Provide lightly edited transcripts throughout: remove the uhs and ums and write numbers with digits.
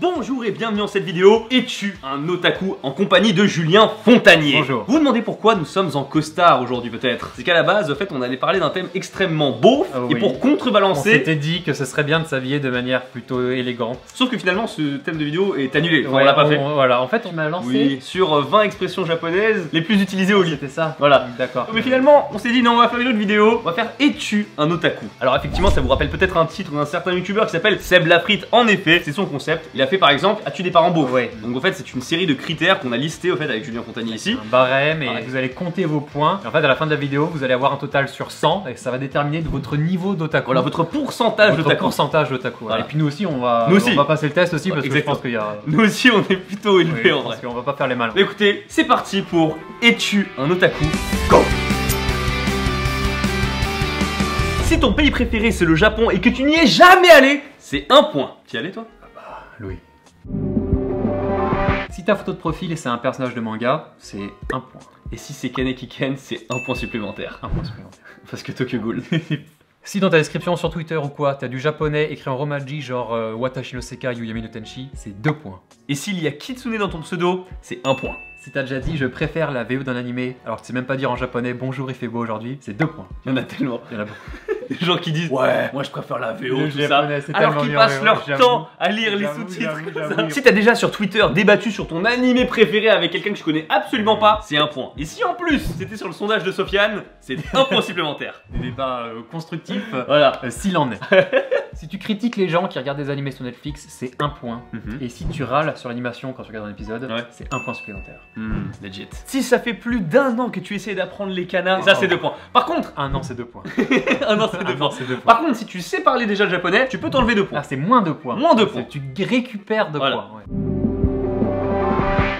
Bonjour et bienvenue dans cette vidéo. Es-tu un otaku en compagnie de Julien Fontanier? Bonjour. Vous vous demandez pourquoi nous sommes en costard aujourd'hui peut-être? C'est qu'à la base, en fait, on allait parler d'un thème extrêmement beau et pour On contrebalancer... s'était dit que ce serait bien de s'habiller de manière plutôt élégante. Sauf que finalement, ce thème de vidéo est annulé. Enfin, on l'a pas fait. Voilà, en fait, on a lancé... Oui, sur 20 expressions japonaises les plus utilisées au lit. C'était ça. Voilà. D'accord. Mais finalement, on s'est dit non, on va faire une autre vidéo. On va faire Es-tu un otaku? Alors effectivement, ça vous rappelle peut-être un titre d'un certain youtubeur qui s'appelle Seb Lafrite. En effet, c'est son concept. Il a fait par exemple As-tu des parents beaux? Ouais. Donc en fait, c'est une série de critères qu'on a listés au fait avec Julien Fontanier ici. Un barème et Ouais. vous allez compter vos points. Et en fait, à la fin de la vidéo, vous allez avoir un total sur 100 et ça va déterminer votre niveau d'otaku. Voilà votre pourcentage votre d'otaku. pourcentage d'otaku. Voilà. Et puis nous aussi, on va passer le test aussi parce que je Exactement. pense qu'il y a... Nous aussi, on est plutôt élevés en vrai. Parce qu'on va pas faire les malins. Mais écoutez, c'est parti pour Es-tu un otaku? Go! Si ton pays préféré c'est le Japon et que tu n'y es jamais allé, c'est un point. Tu y allais toi? Louis. Si ta photo de profil et c'est un personnage de manga, c'est un point. Et si c'est Kaneki Ken, c'est un point supplémentaire. Un point supplémentaire. Parce que Tokyo Ghoul. Si dans ta description sur Twitter ou quoi, t'as du japonais écrit en romaji genre Watashi no Sekai ou Yami no Tenshi, c'est 2 points. Et s'il y a Kitsune dans ton pseudo, c'est un point. Si t'as déjà dit je préfère la VO d'un animé alors que tu sais même pas dire en japonais bonjour il fait beau aujourd'hui, c'est 2 points. Il y en a tellement. Il y en a beaucoup. Des gens qui disent ouais, moi je préfère la VO, Le tout ça. japonais, c'est Alors tellement qu'ils mieux, passent ouais, leur j'avoue. temps à lire les J'avoue, sous-titres. j'avoue, comme ça. j'avoue. Si t'as déjà sur Twitter débattu sur ton animé préféré avec quelqu'un que je connais absolument pas, c'est un point. Et si en plus c'était sur le sondage de Sofiane, c'est un point supplémentaire. Des débats constructifs, Voilà. s'il en est. Si tu critiques les gens qui regardent des animés sur Netflix, c'est 1 point. Et si tu râles sur l'animation quand tu regardes un épisode, Ouais. c'est 1 point supplémentaire. Legit. Si ça fait plus d'1 an que tu essaies d'apprendre les kanas, ça c'est 2 points. Par contre, 1 an c'est 2 points. un an c'est 2 1 points. an c'est 2 points. Par contre, si tu sais parler déjà le japonais, tu peux t'enlever 2 points. Ah c'est moins 2 points. Moins 2 points. Tu récupères 2 Voilà. points. Ouais.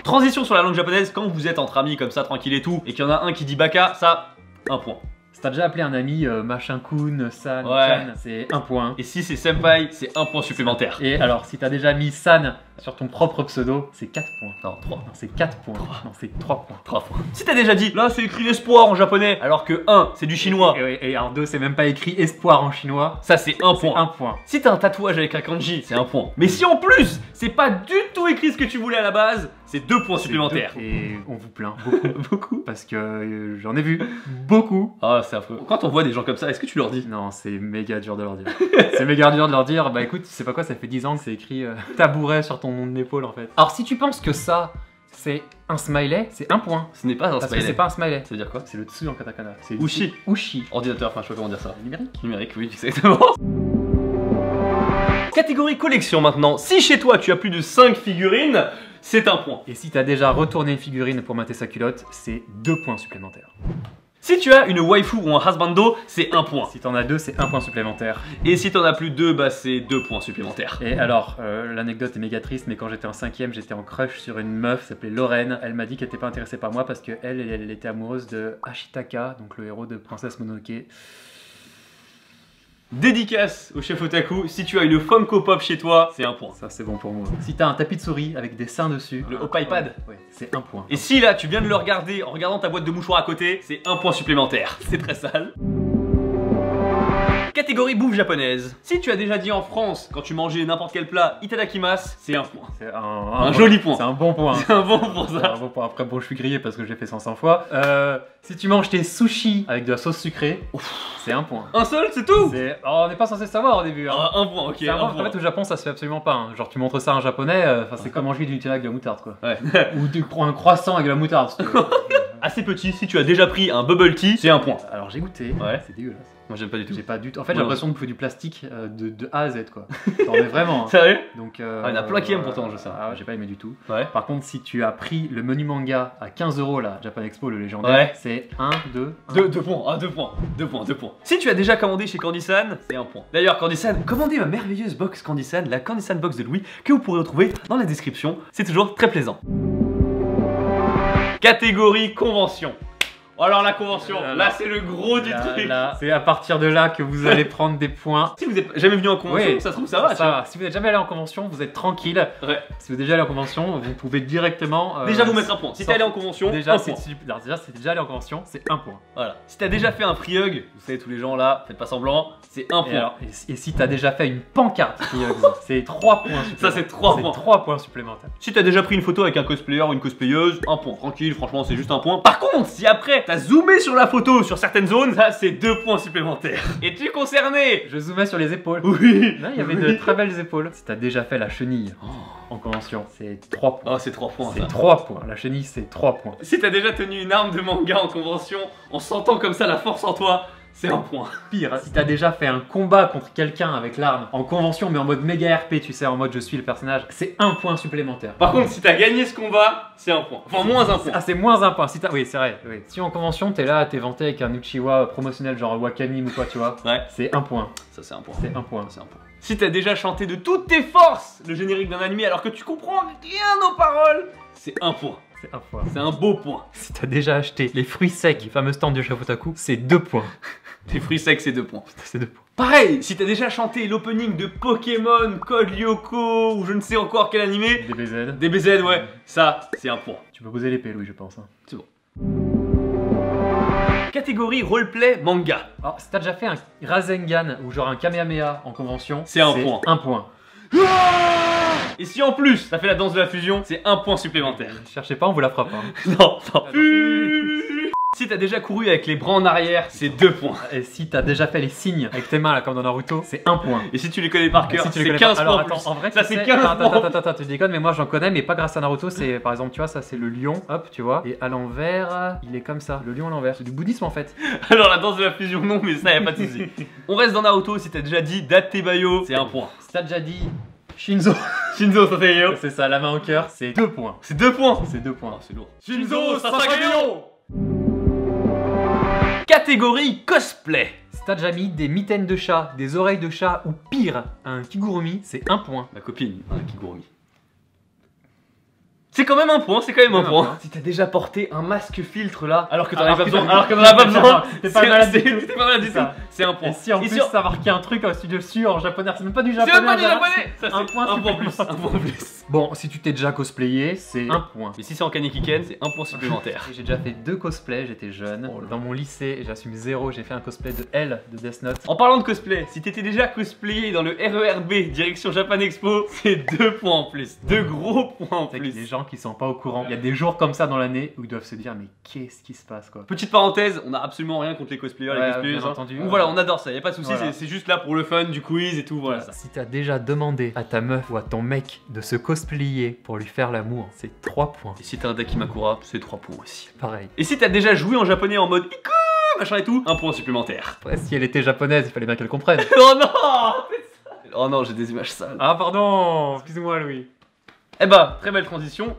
Transition sur la langue japonaise, quand vous êtes entre amis comme ça, tranquille et tout, et qu'il y en a un qui dit baka, ça, 1 point. Si t'as déjà appelé un ami machin-kun, san, Ouais. chan, c'est 1 point. Et si c'est senpai, c'est 1 point supplémentaire. Et alors, si t'as déjà mis san sur ton propre pseudo, c'est 4 points. Non, 3. Non, c'est 4 points. Non, c'est 3 points. 3 points. Si t'as déjà dit, là c'est écrit espoir en japonais, alors que 1 c'est du chinois, Et en 2, c'est même pas écrit espoir en chinois. ça c'est 1 C'est point. 1 point. Si t'as un tatouage avec un kanji, c'est 1 point. Mais si en plus, c'est pas du tout écrit ce que tu voulais à la base, c'est 2 points supplémentaires. Et on vous plaint beaucoup, beaucoup, parce que j'en ai vu beaucoup. Ah, c'est affreux. Quand on voit des gens comme ça, est-ce que tu leur dis? Non, c'est méga dur de leur dire. C'est méga dur de leur dire, bah écoute, tu sais pas quoi, ça fait 10 ans que c'est écrit tabouret sur ton épaule en fait. Alors si tu penses que ça, c'est un smiley, c'est 1 point. Ce n'est pas un Parce que smiley. c'est pas un smiley. Ça veut dire quoi? C'est le dessus en katakana. C'est Ushi. Ushi. Ordinateur, enfin je sais pas comment dire ça. Numérique. Numérique, oui, exactement. Catégorie collection maintenant. Si chez toi tu as plus de 5 figurines, c'est 1 point. Et si t'as déjà retourné une figurine pour mater sa culotte, c'est 2 points supplémentaires. Si tu as une waifu ou un husbando, c'est 1 point. Si t'en as 2, c'est 1 point supplémentaire. Et si t'en as plus 2, bah c'est 2 points supplémentaires. Et alors, l'anecdote est méga triste, mais quand j'étais en 5ème, j'étais en crush sur une meuf qui s'appelait Lorraine. Elle m'a dit qu'elle était pas intéressée par moi parce qu'elle était amoureuse de Ashitaka, donc le héros de Princesse Mononoke. Dédicace au chef otaku, si tu as une Funko Pop chez toi, c'est 1 point. Ça, c'est bon pour moi. Si t'as un tapis de souris avec des seins dessus, Le Opipad. ouais, c'est 1 point. Et si là tu viens de le regarder en regardant ta boîte de mouchoirs à côté, c'est 1 point supplémentaire. C'est très sale. Catégorie bouffe japonaise. Si tu as déjà dit en France, quand tu mangeais n'importe quel plat, itadakimasu, c'est 1 point. C'est Un joli point. C'est un bon point. C'est un bon pour C'est ça. un bon point. Après, bon, je suis grillé parce que j'ai fait 500 fois. Si tu manges tes sushis avec de la sauce sucrée, c'est 1 point. Un seul, c'est tout. Oh, on n'est pas censé savoir au début. Hein. Ah, 1 point, ok. C'est un point, parce qu'en fait, au Japon, ça se fait absolument pas. Hein. Genre, tu montres ça à un japonais, c'est comme manger du Nutella avec de la moutarde, quoi. Ouais. Ou tu prends un croissant avec de la moutarde. Si tu veux. Assez petit, si tu as déjà pris un bubble tea, c'est 1 point. Alors, j'ai goûté. Ouais. C'est dégueulasse. Moi j'aime pas du tout. J'ai pas du tout. En fait, j'ai Ouais, l'impression de bouffer du plastique de A à Z, quoi. T'en es vraiment. Hein. Sérieux? Donc, il y en a plein qui aiment pourtant, je sais. Ah, j'ai pas aimé du tout. Ouais. Par contre, si tu as pris le menu manga à 15 € là, Japan Expo, le légendaire, Ouais. c'est 1, 2, 1. 2 points, ah 2 points, 2 points, 2 points. Si tu as déjà commandé chez Candy-san, c'est 1 point. D'ailleurs, Candy-san, commandez ma merveilleuse box Candy-san, la Candy-san box de Louis, que vous pourrez retrouver dans la description. C'est toujours très plaisant. Catégorie convention. Alors la convention, là c'est le gros du truc. C'est à partir de là que vous allez prendre des points. Si vous n'êtes jamais venu en convention, ça se trouve ça va. Ça va. Si vous n'êtes jamais allé en convention, vous êtes tranquille. Ouais. Si vous êtes déjà allé en convention, vous pouvez directement. Déjà vous mettre un point. Si t'es allé en convention, déjà, un point. Déjà, si t'es déjà allé en convention, c'est un point. Voilà. Si t'as déjà fait un free hug, vous savez tous les gens là, faites pas semblant, c'est un point. Alors, et si t'as déjà fait une pancarte free hugs, c'est 3 points supplémentaires. Ça c'est 3 points. 3 points supplémentaires. Si t'as déjà pris une photo avec un cosplayer ou une cosplayeuse, un point. Tranquille, franchement c'est juste un point. Par contre, si après t'as zoomé sur la photo sur certaines zones, ça c'est 2 points supplémentaires. Es-tu concerné? Je zoomais sur les épaules. Oui. Là, il y avait de très belles épaules. Si t'as déjà fait la chenille en convention, c'est 3 points. Oh, c'est 3 points. C'est 3 points. La chenille, c'est 3 points. Si t'as déjà tenu une arme de manga en convention, en sentant comme ça la force en toi, c'est un point. Pire, si t'as déjà fait un combat contre quelqu'un avec l'arme en convention, mais en mode méga RP, tu sais, en mode je suis le personnage, c'est 1 point supplémentaire. Par contre, si t'as gagné ce combat, c'est un point. Enfin, moins un point. Ah, c'est moins 1 point. Si oui, c'est vrai. Oui. Si en convention, t'es là, t'es vanté avec un Uchiwa promotionnel genre Wakanim ou quoi, tu vois, ouais, c'est 1 point. Ça, c'est un point. C'est 1 point. C'est un point. Si t'as déjà chanté de toutes tes forces le générique d'un anime alors que tu comprends rien aux paroles, c'est 1 point. C'est 1 point. C'est un beau point. Si t'as déjà acheté les fruits secs du fameux stand du Shafotaku, c'est 2 points. Les fruits secs, c'est 2 points. C'est 2 points. Pareil, si t'as déjà chanté l'opening de Pokémon, Code Lyoko ou je ne sais encore quel animé, DBZ. DBZ, ouais, ça, c'est 1 point. Tu peux poser l'épée, Louis, je pense. Hein. C'est bon. Catégorie roleplay manga. Alors, si t'as déjà fait un Rasengan ou genre un Kamehameha en convention, c'est 1 point. 1 point. Et si en plus t'as fait la danse de la fusion, c'est 1 point supplémentaire. Cherchez pas, on vous la fera pas. Hein. Non, non. Si t'as déjà couru avec les bras en arrière, c'est 2 points. Et si t'as déjà fait les signes avec tes mains là comme dans Naruto, c'est 1 point. Et si tu les connais par cœur, si c'est 15 points. Alors, en plus. attends, en vrai, ça c'est 15 points. Attends, tu déconnes, mais moi j'en connais, mais pas grâce à Naruto. C'est par exemple, tu vois, ça c'est le lion, hop, tu vois, et à l'envers, il est comme ça. Le lion à l'envers, c'est du bouddhisme en fait. Alors la danse de la fusion, non, mais ça y a pas de soucis. On reste dans Naruto. Si t'as déjà dit Datebayo, c'est 1 point. Si t'as déjà dit Shinzo, Shinzo Sasageyo, c'est ça, la main au cœur, c'est 2 points. C'est 2 points. C'est 2 points. Oh, c'est lourd. Shinzo Sasageyo. Catégorie cosplay. Si t'as déjà mis des mitaines de chat, des oreilles de chat ou pire, un kigurumi, c'est 1 point. Ma copine, un kigurumi. C'est quand même un point, c'est quand même un point. Si t'as déjà porté un masque filtre là, alors que t'en as pas besoin, t'es pas malade du tout. T'es pas malade du tout. C'est un point. Et si en plus ça marqué un truc au studio dessus en japonais, c'est même pas du japonais. C'est même pas du japonais. Ça c'est un point plus. Un point plus. Bon, si tu t'es déjà cosplayé, c'est 1 point. Et si c'est en Kanekiken, c'est 1 point supplémentaire. J'ai déjà fait 2 cosplays, j'étais jeune. Dans mon lycée, j'assume 0, j'ai fait un cosplay de L de Death Note. En parlant de cosplay, si t'étais déjà cosplayé dans le RERB direction Japan Expo, c'est 2 points en plus. 2 gros points en plus. Les gens qui sont pas au courant. Il y a des jours comme ça dans l'année où ils doivent se dire mais qu'est-ce qui se passe quoi. Petite parenthèse, on a absolument rien contre les cosplayers, les cosplayers. Bien entendu. Donc voilà, on adore ça, y a pas de soucis, voilà. c'est juste là pour le fun, du quiz et tout, voilà. Si t'as déjà demandé à ta meuf ou à ton mec de se cosplayer pour lui faire l'amour, c'est 3 points. Et si t'as un Dakimakura, c'est 3 points aussi. Pareil. Et si t'as déjà joué en japonais en mode Iku machin et tout, 1 point supplémentaire. Ouais, si elle était japonaise, il fallait bien qu'elle comprenne. Oh non. Oh non, j'ai des images sales. Ah pardon, excuse-moi Louis. Eh bah, très belle transition.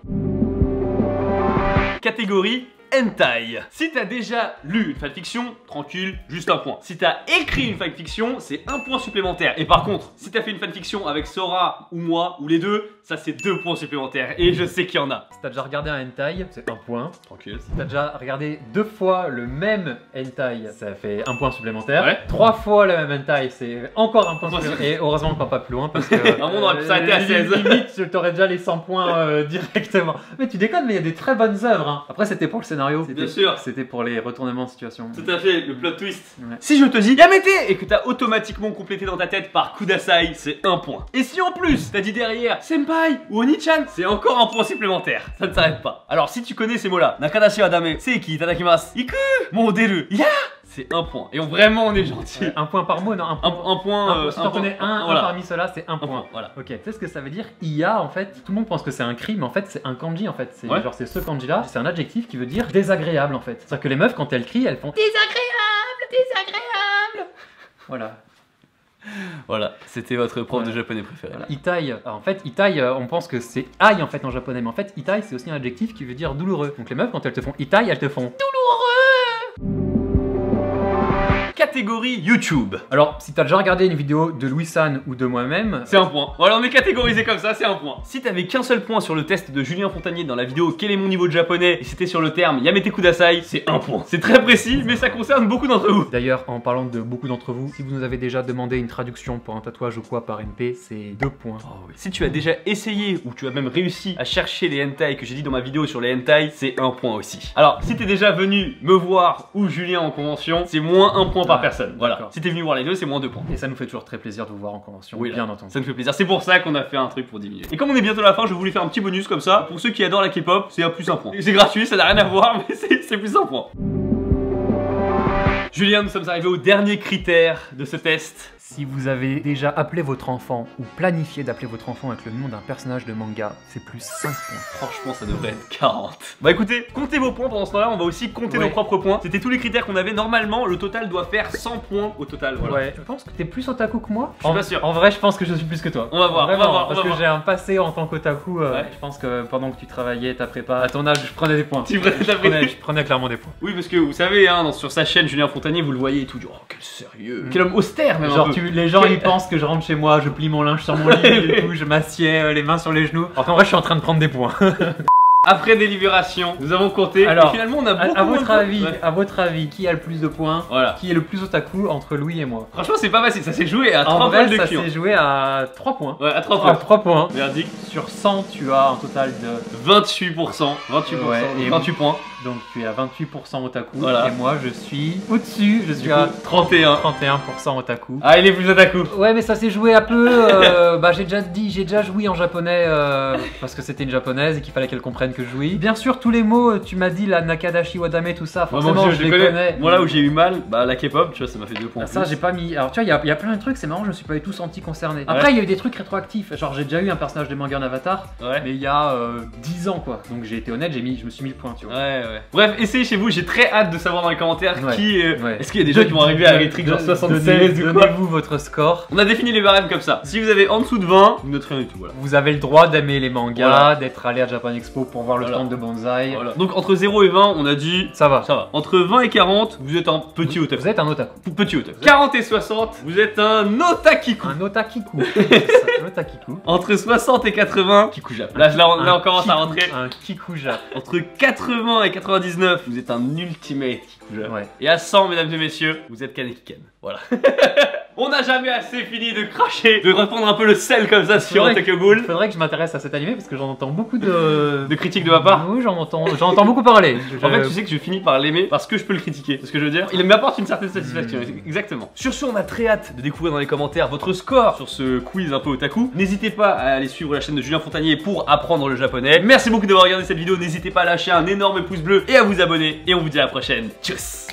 Catégorie hentai. Si t'as déjà lu une fanfiction, tranquille, juste 1 point. Si t'as écrit une fanfiction, c'est 1 point supplémentaire. Et par contre, si t'as fait une fanfiction avec Sora ou moi, ou les deux, ça c'est 2 points supplémentaires. Et je sais qu'il y en a. Si t'as déjà regardé un hentai, c'est 1 point. Tranquille. Si t'as déjà regardé 2 fois le même hentai, ça fait 1 point supplémentaire. Ouais. 3 fois le même hentai, c'est encore 1 point supplémentaire. Et heureusement encore pas plus loin parce que... Un monde aurait pu s'arrêter à 16. Limite, je t'aurais déjà les 100 points directement. Mais tu déconnes, mais il y a des très bonnes œuvres. Hein. Après, c'était pour le scénario. Bien sûr. C'était pour les retournements de situation. Tout à fait, le plot twist. Ouais. Si je te dis Yamete et que t'as automatiquement complété dans ta tête par Kudasai, c'est 1 point. Et si en plus t'as dit derrière Senpai ou Oni-chan, c'est encore 1 point supplémentaire. Ça ne s'arrête pas. Alors si tu connais ces mots-là, Nakadashi wa dame, Seiki itadakimasu, Iku, Monderu, Ya, c'est 1 point. Et vraiment on est gentil. Ouais, 1 point par mot, non, 1 point. Un point. Si t'en connais un voilà. parmi ceux-là, c'est 1 point. Voilà. Ok, tu sais ce que ça veut dire? IA en fait, tout le monde pense que c'est un cri, mais en fait c'est un kanji en fait. C'est ouais. genre c'est ce kanji là, c'est un adjectif qui veut dire désagréable en fait. C'est-à-dire que les meufs quand elles crient, elles font désagréable, désagréable. Voilà. Voilà, c'était votre prof de japonais préféré. Voilà. Itai, en fait, itai, on pense que c'est aïe en fait en japonais, mais en fait, itai c'est aussi un adjectif qui veut dire douloureux. Donc les meufs, quand elles te font itai, elles te font douloureux. catégorie YouTube. Alors, si t'as déjà regardé une vidéo de Louis-San ou de moi-même, C'est un point. Voilà, on est catégorisé comme ça, c'est un point. Si t'avais qu'un seul point sur le test de Julien Fontanier dans la vidéo Quel est mon niveau de japonais et c'était sur le terme Yamete Kudasai, c'est un point. C'est très précis, mais ça concerne beaucoup d'entre vous. d'ailleurs, en parlant de beaucoup d'entre vous, si vous nous avez déjà demandé une traduction pour un tatouage ou quoi par MP, c'est 2 points. Oh oui. Si tu as déjà essayé ou tu as même réussi à chercher les hentai que j'ai dit dans ma vidéo sur les hentai, c'est un point aussi. Alors, si t'es déjà venu me voir ou Julien en convention, c'est moins un point par personne. Voilà. Si t'es venu voir les deux, c'est moins 2 points. Et ça nous fait toujours très plaisir de vous voir en convention, Oui, bien entendu. Ça nous fait plaisir. C'est pour ça qu'on a fait un truc pour diminuer. Et comme on est bientôt à la fin, je voulais faire un petit bonus comme ça. Pour ceux qui adorent la K-pop, c'est un plus un point. C'est gratuit, ça n'a rien à voir, mais c'est plus un point. Julien, nous sommes arrivés au dernier critère de ce test. Si vous avez déjà appelé votre enfant ou planifié d'appeler votre enfant avec le nom d'un personnage de manga, c'est plus 5 points. Franchement, ça devrait être 40. Bah écoutez, comptez vos points pendant ce temps-là, on va aussi compter nos propres points. C'était tous les critères qu'on avait. Normalement, le total doit faire 100 points au total. Voilà. Ouais, je pense que t'es plus otaku que moi. Je suis pas sûr. En vrai, je pense que je suis plus que toi. On va voir, Vraiment, on va voir. parce que j'ai un passé en tant qu'otaku. Ouais. Je pense que pendant que tu travaillais ta prépa, à ton âge, je prenais des points. Tu prenais ta prépa. Je prenais clairement des points. Oui, parce que vous savez, hein, sur sa chaîne, Julien Fontanier, vous le voyez et tout. Oh, quel sérieux. Quel homme austère, même. Genre, un peu. les gens ils pensent que je rentre chez moi, je plie mon linge sur mon lit et tout, je m'assieds les mains sur les genoux. Alors qu'en vrai, je suis en train de prendre des points. Après délibération, nous avons compté. Alors, et finalement, on a beaucoup à moins votre de points. avis, Ouais. à votre avis, qui a le plus de points? Voilà. Qui est le plus otaku entre Louis et moi? Franchement, c'est pas facile. Ça s'est joué à 3 En balles vrai, de ça cul. s'est joué à 3 points. Ouais, à 3 À points. 3 points. Verdict. Sur 100, tu as un total de... 28%. 28%. Ouais, et 28 points. Donc tu es à 28% otaku. Voilà. Et moi, je suis au-dessus. Je suis Du à coup, 31. 31% otaku. Ah, il est plus otaku. Ouais, mais ça s'est joué un peu. Bah, j'ai déjà joui en japonais parce que c'était une japonaise et qu'il fallait qu'elle comprenne que je jouis. Bien sûr, tous les mots, tu m'as dit la Nakadashi Wadame, tout ça, forcément, Vraiment, je les connais. Moi, là où j'ai eu mal, bah la K-pop, tu vois, ça m'a fait 2 points. Ah, en ça, plus. j'ai pas mis. Alors, tu vois, il y a plein de trucs, c'est marrant, je me suis pas du tout senti concerné. Après, il y a eu des trucs rétroactifs. Genre, j'ai déjà eu un personnage de manga en avatar, Ouais. mais il y a 10 ans, quoi. Donc, j'ai été honnête, je me suis mis le point, tu vois. Ouais, ouais. Bref, essayez chez vous, j'ai très hâte de savoir dans les commentaires Ouais. qui. Ouais. Est-ce qu'il y a des gens qui vont arriver à Electric genre 76 ou quoi? Donnez-vous votre score. On a défini les barèmes comme ça. Si vous avez en dessous de 20, vous noterez rien du tout. Voilà. Vous avez le droit d'aimer les mangas, Voilà. d'être allé à Japan Expo pour voir le Voilà. stand de bonsaï. Voilà. Donc entre 0 et 20, on a dit. Ça va. Ça va. Entre 20 et 40, vous êtes un petit otaku. Vous êtes un otaku. Petit otaku. 40 et 60, vous êtes un otakiku. Un otakiku. Un otakiku. Entre 60 et 80, kikujap. Là, on commence à rentrer. Un kikuja. Entre 80 et 99, vous êtes un ultimate kikujap. Ouais. Et à 100, mesdames et messieurs, vous êtes Kanekiken. Voilà. On n'a jamais assez fini de cracher, de répandre un peu le sel comme ça sur vrai Tokyo Ghoul. Faudrait que je m'intéresse à cet animé parce que j'en entends beaucoup de. De critiques de ma part. Oui, j'en entends beaucoup parler. En fait, tu sais que je finis par l'aimer parce que je peux le critiquer. C'est ce que je veux dire. Il m'apporte une certaine satisfaction. Exactement. Sur ce, on a très hâte de découvrir dans les commentaires votre score sur ce quiz un peu otaku. N'hésitez pas à aller suivre la chaîne de Julien Fontanier pour apprendre le japonais. Merci beaucoup d'avoir regardé cette vidéo. N'hésitez pas à lâcher un énorme pouce bleu et à vous abonner. Et on vous dit à la prochaine. Tchuss.